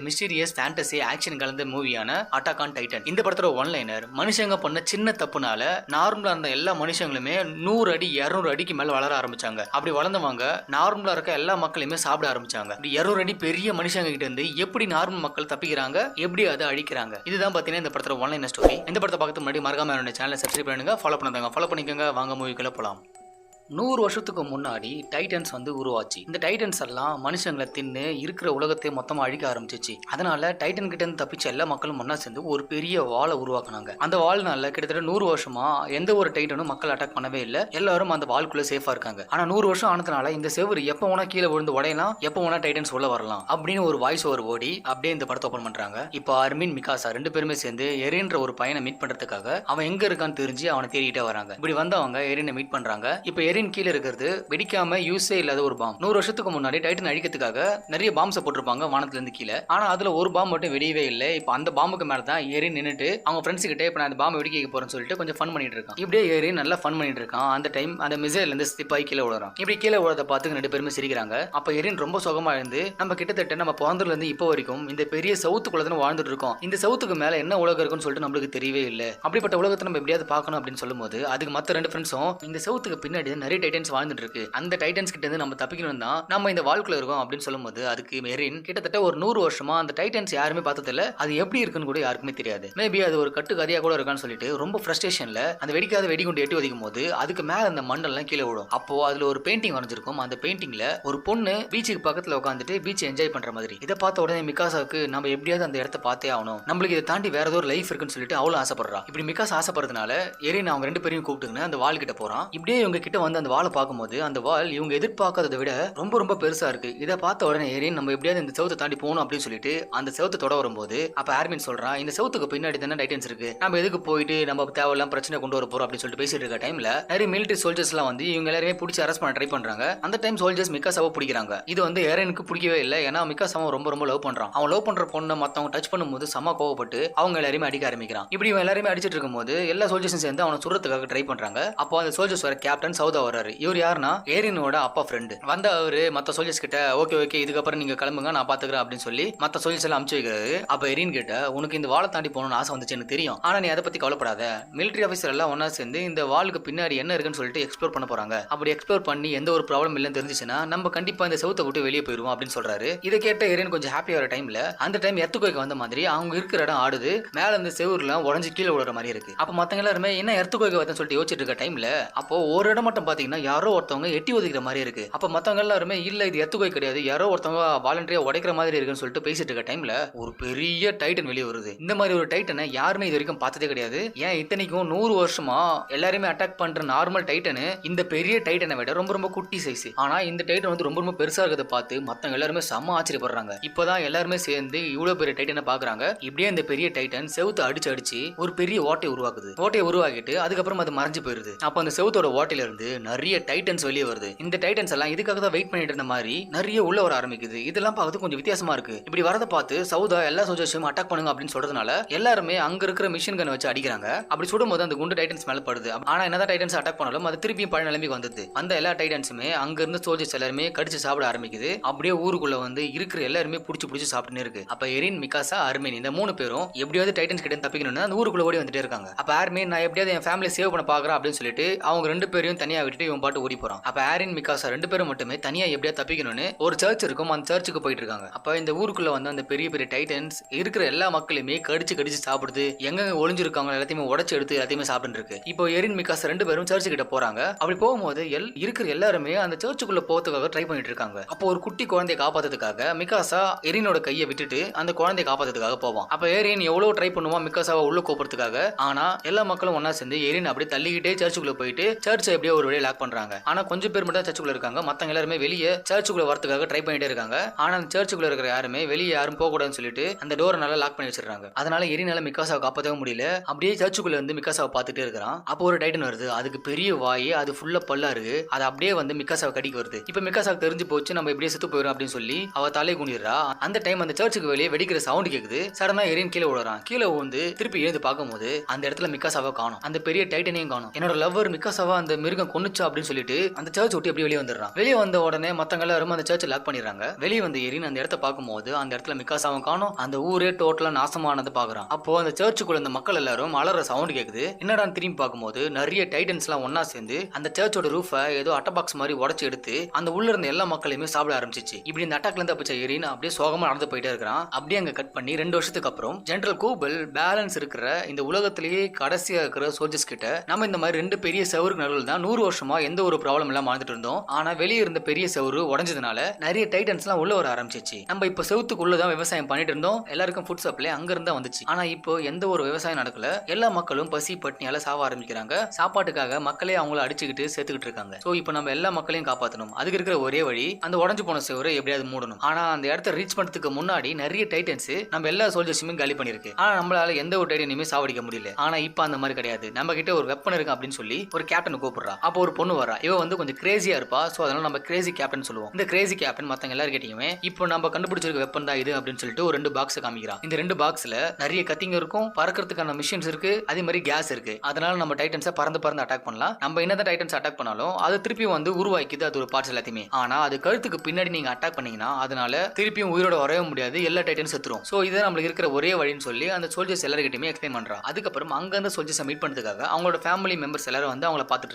Mysterious fantasy action கலந்த மூவியான attack on Titan. இந்த படத்தோட ஒன்லைனர், மனுஷங்க பண்ண சின்ன தப்புனால நார்மலா இருந்த எல்லா மனுஷங்களுமே 100 அடி 200 அடிக்கு மேல வளர ஆரம்பிச்சாங்க. அப்படி வளர்ந்தவங்க நார்மலா இருக்க எல்லா மக்களையுமே சாப்பிட ஆரம்பிச்சாங்க. 200 அடி பெரிய மனுஷங்க கிட்ட இருந்து எப்படி நார்மல் மக்கள் தப்பிக்கிறாங்க, எப்படி அதை அழிக்கிறாங்க, இதுதான் பாத்தீங்கன்னா இந்த படத்தோட ஒன்லைனர் ஸ்டோரி. இந்த படத்தை பார்க்கறதுக்கு முன்னாடி மறக்காம என்னோட சேனலை சப்ஸ்கிரைப் பண்ணுங்க, ஃபாலோ பண்ணுங்க. ஃபாலோ பண்ணிக்கோங்க. வாங்க மூவிக்குள்ள போலாம். 100 வருஷத்துக்கு முன்னாடி டைட்டன்ஸ் உருவாச்சு. இந்த டைட்டன்ஸ் எல்லாம் மனுஷங்களை தின்னு இருக்கிற உலகத்தை மொத்தமா அழிக்க ஆரம்பிச்சிச்சு. அதனால டைட்டன் கிட்ட இருந்து தப்பிச்ச எல்லா மக்களும் ஒன்னா சேர்ந்து ஒரு பெரிய வாளை உருவாக்குனாங்க. அந்த வால்னால கிட்டத்தட்ட 100 வருஷமா எந்த ஒரு டைட்டனும் மக்கள் அட்டாக் பண்ணவே இல்லை. எல்லாரும் அந்த வால்குள்ள சேஃபா இருக்காங்க. ஆனா 100 வருஷம் ஆனதுனால இந்த செவரு எப்ப வேணா கீழே விழுந்து உடையலாம், எப்ப வேணா டைட்டன்ஸ் உள்ள வரலாம் அப்படின்னு ஒரு வாய்ஸ் ஓவர் ஓடி அப்படியே இந்த படத்தை ஓபன் பண்றாங்க. இப்போ அர்மின் மிகாசா 2 பேருமே சேர்ந்து எரின்ற ஒரு பையனை மீட் பண்றதுக்காக அவன் எங்க இருக்கான்னு தெரிஞ்சு அவனை தேடிட்டே வராங்க. இப்படி வந்தவங்க எரினை மீட் பண்றாங்க. இப்போ எரின் கீழே இருக்கிறது வெடிக்காம யூஸே இல்லாத ஒரு பாம். 100 வருஷத்துக்கு முன்னாடி டைட்டன் அழிக்கிறதுக்காக நிறைய பாம்ஸ் போட்டிருப்பாங்க வானத்துல இருந்து கீழே. ஆனா அதுல ஒரு பாம் மட்டும் வெடியவே இல்லை. இப்போ அந்த பாம்புக்கு மேல தான் எரின் நின்னுட்டு அவங்க ஃப்ரெண்ட்ஸ் கிட்ட இப்ப நான் அந்த பாம்பை வெடிக்க போறேன்னு சொல்லிட்டு கொஞ்சம் ஃபன் பண்ணிட்டு இருக்கான். இப்படியே எரின் நல்லா ஃபன் பண்ணிட்டு இருக்கான். அந்த டைம் அந்த மிசைல்ல இருந்து ஸ்லிப்பாய் கீழே விழுறான். இப்படி கீழே விழுறத பார்த்து 2 பேருமே சிரிக்கிறாங்க. அப்ப எரின் ரொம்ப சுகமா இருந்து நம்ம கிட்டத்தட்ட நம்ம பிறந்ததுல இருந்து இப்போ வரைக்கும் இந்த பெரிய சவுத்துக்குள்ள தான் வாழ்ந்துட்டு இருக்கோம். இந்த சவுத்துக்கு மேல என்ன உலகம் இருக்குன்னு சொல்லிட்டு நம்மளுக்கு தெரியவே இல்லை. அப்படிப்பட்ட உலகத்தை நம்ம எப்படியாவது பார்க்கணும் அப்படின்னு சொல்லும்போது அதுக்கு மத்த 2 ஃப்ரெண்ட்ஸும் இந்த சவுத்துக்கு பின்னாடி நிறைய டைட்டன்ஸ் வாழ்ந்துட்டு இருக்கு, அந்த டைட்டன்ஸ் கிட்ட இருந்து நம்ம தப்பிக்கணும் தான் நம்ம இந்த வாழ்க்குள்ள இருக்கோம் அப்படின்னு சொல்லும்போது அதுக்கு எரின் கிட்டத்தட்ட ஒரு 100 வருஷமா அந்த டைட்டன்ஸ் யாருமே பார்த்தது இல்ல, அது எப்படி இருக்குன்னு கூட யாருக்குமே தெரியாது, மேபி அது ஒரு கட்டு கதையா கூட இருக்கான்னு சொல்லிட்டு ரொம்ப ஃப்ரஸ்ட்ரேஷன்ல அந்த வெடிக்காத வெடிகுண்டு எட்டி ஒதிக்கும் போது அதுக்கு மேல அந்த மண்டெல்லாம் கீழே விடும். அப்போ அதுல ஒரு பெயிண்டிங் வரைஞ்சிருக்கும். அந்த பெயிண்டிங்ல ஒரு பொண்ணு பீச்சுக்கு பக்கத்துல உட்காந்துட்டு பீச் என்ஜாய் பண்ற மாதிரி. இதை பார்த்த உடனே மிகாசாவுக்கு நம்ம எப்படியாவது அந்த இடத்த பார்த்தே ஆகணும், நம்மளுக்கு இதை தாண்டி வேற ஏதோ ஒரு லைஃப் இருக்குன்னு சொல்லிட்டு அவளும் ஆசைப்படுறா. இப்படி மிகாசா ஆசைப்படுறதுனால எரின் அவங்க 2 பேரையும் கூப்பிட்டுன்னு அந்த வால் கிட்ட போறான். இப்படியே இவங்க கிட்ட வந்து அந்த வாழை பார்க்கும்போது அந்த வால் இவங்க எதிர்பார்க்கறதை விட ரொம்ப ரொம்ப பெருசா இருக்கு. இதை பார்த்த உடனே எரின் நம்ம எப்படியாவது இந்த செவத்தை தாண்டி போகணும் அப்படின்னு சொல்லிட்டு அந்த செவத்தை தொட வரும்போது அப்ப ஆர்மின் சொல்றான், இந்த செவத்துக்கு பின்னாடி தானே டைட்டன்ஸ் இருக்கு, நம்ம எதுக்கு போயிட்டு நம்ம தேவையெல்லாம் பிரச்சனை கொண்டு வர போறோம் அப்படின்னு சொல்லிட்டு பேசிட்டு இருக்க டைம்ல நிறைய மிலிட்டரி சோல்ஜர்ஸ் எல்லாம் வந்து இவங்க எல்லாருமே பிடிச்சி அரெஸ்ட் பண்ண ட்ரை பண்றாங்க. அந்த டைம் சோல்ஜர்ஸ் மிகாசாவை பிடிக்கிறாங்க. இது வந்து எரனுக்கு பிடிக்கவே இல்லை. ஏன்னா மிகாசாவை ரொம்ப ரொம்ப லவ் பண்றான். அவன் லவ் பண்ற பொண்ணை மத்தவங்க டச் பண்ணும்போது செம கோவப்பட்டு அவங்க எல்லாருமே அடிக்க ஆரம்பிக்கிறான். இப்படி இவன் எல்லாருமே அடிச்சிட்டு இருக்கும்போது எல்லா சோல்ஜர்ஸும் சேர்ந்து அவனை சுடுறதுக்காக ட்ரை பண்றாங்க. அப்போ அந்த சோல்ஜர்ஸ் வர கேப்டன் சவுதா வராரு. இவர் யாருன்னா எரினோட அப்பா ஃப்ரெண்டு. வந்த அவரு மத்த சோல்ஜர்ஸ் கிட்ட ஓகே இதுக்கப்புறம் நீங்க கிளம்புங்க, நான் பாத்துக்கிறேன் அப்படின்னு சொல்லி மத்த சோல்ஜர்ஸ் எல்லாம் அனுப்பிச்சு வைக்கிறாரு. அப்ப எரின் கிட்ட உனக்கு இந்த வாழை தாண்டி போகணும்னு ஆசை வந்துச்சு எனக்கு தெரியும், ஆனா நீ அதை பத்தி கவலைப்படாத, மிலிட்டரி ஆஃபீஸர் எல்லாம் ஒன்னா சேர்ந்து இந்த வாளுக்கு பின்னாடி என்ன இருக்குன்னு சொல்லிட்டு எக்ஸ்ப்ளோர் பண்ண போறாங்க. அப்படி எக்ஸ்ப்ளோர் பண்ணி எந்த ஒரு ப்ராப்ளம் இல்லைன்னு தெரிஞ்சுச்சுன்னா நம்ம கண்டிப்பா இந்த செவுத்தை விட்டு வெளியே போயிருவோம் அப்படின்னு சொல்றாரு. இதை கேட்ட எரின் கொஞ்சம் ஹாப்பியா வர டைம்ல அந்த டைம் எர்த்துக்கோய்க்கு வந்த மாதிரி அவங்க இருக்கிற இடம் ஆடுது, மேல இருந்து செவுர்லாம் உடஞ்சு கீழே விழுற மாதிரி இருக்கு. அப்ப மத்தவங்க எல்லாருமே என்ன எர்த்துக்கோய்க்கு வருதுன்னு சொல்லிட்டு யோசிச்சுட்டு இருக்க டைம்ல அப்போ ஒரு இடம் மட்டும் பாத்தீங்கன்னா யாரோ ஒருத்தவங்க எட்டி ஒதுக்கிற மாதிரி இருக்கு. அப்ப மத்தவங்க எல்லாருமே இல்ல இது எத்துக்கோய் கிடையாது, யாரோ ஒருத்தவங்க வாலண்டரியா உடைக்கிற மாதிரி இருக்குன்னு சொல்லிட்டு பேசிட்டு இருக்க டைம்ல ஒரு பெரிய டைட்டன் வெளியே வருது. இந்த மாதிரி ஒரு டைட்டனை யாருமே இது வரைக்கும் பார்த்ததே கிடையாது. ஏன் இத்தனைக்கும் 100 வருஷமா எல்லாருமே அட்டாக் பண்ற நார்மல் டைட்டனு இந்த பெரிய டைட்டனை விட ரொம்ப ரொம்ப குட்டி சைஸ். ஆனா இந்த டைட்டன் வந்து ரொம்ப ரொம்ப பெருசா இருக்கிறத பார்த்து மத்தவங்க எல்லாருமே செம்ம ஆச்சரியப்படுறாங்க. இப்பதான் எல்லாருமே சேர்ந்து இவ்வளவு பெரிய டைட்டனை பாக்குறாங்க. இப்படியே இந்த பெரிய டைட்டன் செவுத்து அடிச்சு ஒரு பெரிய ஓட்டை உருவாக்குது. ஓட்டையை உருவாக்கிட்டு அதுக்கப்புறம் அது மறைஞ்சு போயிருது. அப்ப அந்த செவுத்தோட ஓட்டையில இருந்து நிறைய டைட்டன்ஸ் வெளியே வருது. இந்த டைட்டன்ஸ் எல்லாம் இதுக்காக தான் வெயிட் பண்ணிட்டு இருந்த மாதிரி நிறைய உள்ள வர ஆரம்பிக்குது. இதெல்லாம் பார்த்து கொஞ்சம் வித்தியாசமா இருக்கு. இப்படி வரதை பார்த்து சவுதா எல்லா சோல்ஜர்ஸையும் அட்டாக் பண்ணுங்க அப்படின்னு சொல்றதுனால எல்லாருமே அங்க இருக்கிற மிஷின் கன் வச்சு அடிக்கிறாங்க. அப்படி சுடும்போது அந்த குண்டு டைட்டன்ஸ் மேல படுது. ஆனா என்னதான் டைட்டன்ஸ் அட்டாக் பண்ணாலும் அது திருப்பியும் பழைய நிலைமைக்கு வந்தது. அந்த எல்லா டைட்டன்ஸுமே அங்க இருந்து சோல்ஜர்ஸ் எல்லாருமே கடிச்சு சாப்பிட ஆரம்பிக்குது. அப்படியே ஊருக்குள்ள வந்து இருக்கிற எல்லாருமே புடிச்சு சாப்பிட்டுன்னு இருக்கு. அப்ப எரின் மிகாசா அர்மின் இந்த 3 பேரும் எப்படியாவது டைட்டன்ஸ் கிட்ட தப்பிக்கணும்னு அந்த ஊருக்குள்ள ஓடி வந்துட்டே இருக்காங்க. அப்ப அர்மின் நான் எப்படியாவது என் ஃபேமிலி சேவ் பண்ண பாக்குறேன் அப்படின்னு சொல்லிட்டு அவங்க 2 பேரையும் தனியா விட்டுட்டு இவன் பாட்டு ஓடி போறான். அப்ப ஆரின் மிகாசா 2 பேரும் மட்டுமே தனியா எப்படியா தப்பிக்கணும்னு ஒரு சர்ச் இருக்கும், அந்த சர்ச்சுக்கு போயிட்டு இருக்காங்க. அப்ப இந்த ஊருக்குள்ள வந்து அந்த பெரிய பெரிய டைட்டன்ஸ் இருக்கிற எல்லா மக்களுமே கடிச்சு சாப்பிடுது. எங்க ஒளிஞ்சிருக்காங்க எல்லாத்தையுமே உடைச்சு எடுத்து எல்லாத்தையுமே சாப்பிட்டு இருக்கு. இப்போ எரின் மிகாசா 2 பேரும் சர்ச்சு கிட்ட போறாங்க. அப்படி போகும்போது இருக்கிற எல்லாருமே அந்த சர்ச்சுக்குள்ள போறதுக்காக ட்ரை பண்ணிட்டு இருக்காங்க. அப்போ ஒரு குட்டி குழந்தையை காப்பாத்துறதுக்காக மிகாசா எரினோட கையை விட்டுட்டு அந்த குழந்தையை காப்பாத்துறதுக்காக போவான். அப்ப எரின் எவ்வளவு ட்ரை பண்ணுவான் மிகாசாவை உள்ள கோபுறதுக்காக. ஆனா எல்லா மக்களும் ஒன்னா சேர்ந்து எரின் அப்படியே தள்ளிக்கிட்டே சர்ச்சுக்குள்ள போயிட்டு சர்ச்சை எப்படியோ ஒரு வழியை லாக் பண்றாங்க. ஆனா கொஞ்சம் பேர் மட்டும் சர்ச்சுக்குள்ள இருக்காங்க. மத்தவங்க எல்லாருமே வெளியே சர்ச்சுக்குள்ள வரதுக்காக ட்ரை பண்ணிட்டே இருக்காங்க. ஆனா அந்த சர்ச்சுக்குள்ள இருக்கிற யாருமே வெளியே யாரும் போக கூடாதுன்னு சொல்லிட்டு அந்த டோரை நல்லா லாக் பண்ணி வச்சிருக்காங்க. அதனால எரினால மிகாசாவை காப்பாற்றவே முடியல. அப்படியே சர்ச்சுக்குள்ள வந்து மிகாசாவை பார்த்துட்டே இருக்கிறான். அப்போ ஒரு டைட்டன் வருது. அதுக்கு பெரிய வாய், அது ஃபுல்லா பல்லா இருக்கு. அது அப்படியே வந்து மிகாசாவை கடிக்க வருது. இப்ப மிகாசாவுக்கு தெரிஞ்சு போச்சு நம்ம இப்படியே செத்து போயிடும் அப்படின்னு சொல்லி அவ தலையை குனிறா. அந்த டைம் அந்த சர்ச்சுக்கு வெளியே வெடிக்கிற சவுண்ட் கேக்குது. சடனா எரின் கீழே விழுறான். கீழே வந்து திருப்பி எழுந்து பார்க்கும்போது அந்த இடத்துல மிகாசாவை காணும். அந்த பெரிய டைட்டனையும் காணும். என்னோட லவ்வர் மிகாசாவா அந்த மிருகம் கொன்னுச்சா அப்படின்னு சொல்லிட்டு அந்த சர்ச் விட்டு எப்படி வெளியே வந்துடுறான். வெளியே வந்த உடனே மத்தவங்க எல்லாரும் அந்த சர்ச்சை லாக் பண்ணிடுறாங்க. வெளியே வந்து எரின் அந்த இடத்த பார்க்கும்போது அந்த இடத்துல மிக்காசாவும் காணும். அந்த ஊரே டோட்டலா நாசமானது பாக்குறான். அப்போ அந்த சர்ச்சுக்குள்ள இந்த மக்கள் எல்லாரும் அலற சவுண்ட் கேக்குது. என்னடா திரும்பி பார்க்கும்போது நிறைய டைட்டன்ஸ் எல்லாம் ஒன்னா சேர்ந்து அந்த சர்ச்சோட ரூஃபை ஏதோ அட்டை பாக்ஸ் மாதிரி உடைச்சு எடுத்து அந்த உள்ள இருந்த எல்லா மக்களையுமே சாப்பிட ஆரம்பிச்சிச்சு. இப்படி இந்த அட்டாக்ல இருந்து தப்பிச்ச எரின் அப்படியே சோகமா நடந்து போயிட்டே இருக்கிறான். அப்படியே அங்க கட் பண்ணி 2 வருஷத்துக்கு அப்புறம் ஜெனரல் கூபல் பேலன்ஸ் இருக்கிற இந்த உலகத்திலேயே கடைசியா இருக்கிற சோல்ஜர்ஸ் கிட்ட நம்ம இந்த மாதிரி 2 பெரிய செவருக்கு நடுவில் தான் 100 வருஷமா எந்த ஒரு ப்ராப்ளம் எல்லாம் வாழ்ந்துட்டு இருந்தோம். ஆனா வெளியே இருந்த பெரிய செவரு உடஞ்சதுனால நிறைய டைட்டன்ஸ் எல்லாம் உள்ள வர ஆரம்பிச்சிச்சு. நம்ம இப்ப செவத்துக்குள்ளதான் விவசாயம் பண்ணிட்டு இருந்தோம். எல்லாருக்கும் ஃபுட் சப்ளை அங்க இருந்தா வந்துச்சு. ஆனா இப்போ எந்த ஒரு விவசாயம் நடக்கல. எல்லா மக்களும் பசி பட்னியால சாவ ஆரம்பிக்கிறாங்க. சாப்பாட்டுக்காக மக்களே அவங்கள அடிச்சுக்கிட்டு சேர்த்துக்கிட்டு இருக்காங்க. சோ இப்போ நம்ம எல்லா மக்களையும் காப்பாற்றணும். அதுக்கு இருக்கிற ஒரே வழி அந்த உடஞ்சு போன செவரை எப்படியாவது மூடணும். ஆனா அந்த இடத்த ரீச் பண்றதுக்கு முன்னாடி நிறைய டைட்டன்ஸ் நம்ம எல்லா சோல்ஜர்ஸுமே காலி பண்ணிருக்கு. ஆனா நம்மளால எந்த ஒரு டைட்டனையுமே சாவடிக்க முடியல. ஆனா இப்ப அந்த மாதிரி கிடையாது. நம்ம கிட்ட ஒரு வெப்பன் இருக்கு அப்படின்னு சொல்லி ஒரு கேப்டன் கூப்பிடுறா. அப்போ ஒரு பொண்ணு வரா. இவ வந்து கொஞ்சம் கிரேசியா இருப்பா. சோ அதனால நம்ம கிரேசி கேப்டன் சொல்லுவோம். இந்த கிரேசி கேப்டன் மத்தவங்க எல்லாரும் கேட்டீங்க இப்போ நம்ம கண்டுபிடிச்சிருக்க வெப்பன் தான் இது அப்படின்னு சொல்லிட்டு ஒரு 2 பாக்ஸ் காமிக்கிறான். இந்த 2 பாக்ஸ்ல நிறைய கத்திங்க இருக்கும், பறக்கிறதுக்கான மிஷின்ஸ் இருக்கு, அதே மாதிரி கேஸ் இருக்கு. அதனால நம்ம டைட்டன்ஸை பறந்து அட்டாக் பண்ணலாம். நம்ம என்னதான் டைட்டன்ஸ் அட்டாக் பண்ணாலும் அது திருப்பி வந்து உருவாக்கிது அது ஒரு பார்ட்ஸ் எல்லாத்தையுமே. ஆனா அது கழுத்துக்கு பின்னாடி நீங்க அட்டாக் பண்ணீங்கன்னா அதனால திருப்பியும் உயிரோட வரவே முடியாது. எல்லா டைட்டன்ஸ் செத்துரும். சோ இதை நம்மளுக்கு இருக்கிற ஒரே வழின்னு சொல்லி அந்த சோல்ஜர்ஸ் எல்லார்கிட்டயுமே எக்ஸ்பிளைன் பண்றான். அதுக்கப்புறம் அங்க அந்த சோல்ஜர்ஸை மீட் பண்றதுக்காக அவங்களோட ஃபேமிலி மெம்பர்ஸ் எல்லாரும் வந்து அவங்கள பாத்துட்டு இருக்காங்க.